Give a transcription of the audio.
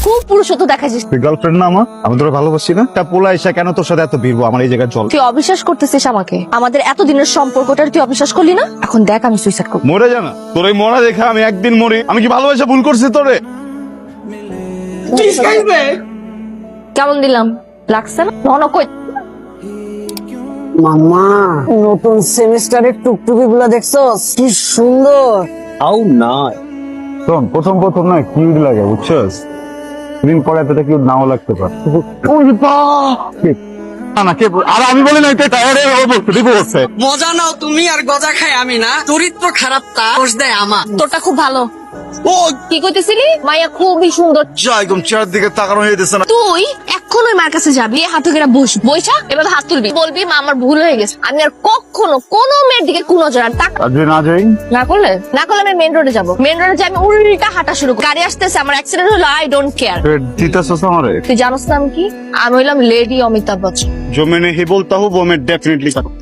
খুব পুরুষত্ব দেখাইছিস। তুই গার্লফ্রেন্ড না আমার? আমি তোরা ভালোবাসি না? তা পোলা এসে কেন তোর সাথে এত ভিড়বো আমার এই জায়গায়? চল। তুই অবিশ্বাস করতেছিস আমাকে, আমাদের এতদিনের সম্পর্কটা তুই অবিশ্বাস করলি না। এখন দেখ আমি সুইসাইড করব। মরে জানা তোর এই মরা দেখে আমি একদিন মরি। আমি কি ভালোবাসা ভুল করছি তোরে? কেমন দিলাম লাগছে না? নন কই মাম্মা, নতুন সেমিস্টারের টুকটুকি গুলা দেখছস? কি সুন্দর। আউ না শোন, প্রথম না কিউট লাগে, বুঝছস? দিন পরে এতটা কিউট নাও লাগতে পারে। না কে আর আমি বলি না এটা টায়ারে বলছে। মজা নাও তুমি আর গজা খাই আমি না। চরিত্র খারাপটা দোষ দেয় আমার। তোরটা খুব ভালো। ও কি কইতেছিলি? মাইয়া খুবই সুন্দর। যা একদম চেয়ার দিকে তাকানো হয়ে দিছে না। তুই এখন ওই মার কাছে যাবি, হাতে করে বইসা এভাবে হাত তুলবি, বলবি মা আমার ভুল হয়ে গেছে, আমি আর কখনো কোনো মেয়ের দিকে কুনজর আর তাক আর যদি না যাই? না করলে আমি মেন রোডে যাবো। মেন রোডে যাই আমি উল্টা হাঁটা শুরু করি। গাড়ি আসতেছে, আমার অ্যাক্সিডেন্ট হলো, আই ডোন্ট কেয়ার। দিতেছস আমারে? তুই জানোস না আমি কি? আমি হইলাম লেডি অমিতাভ বচ্চন। जो मैंने ही बोलता हूँ वो मैं डेफिनेटली करूँ।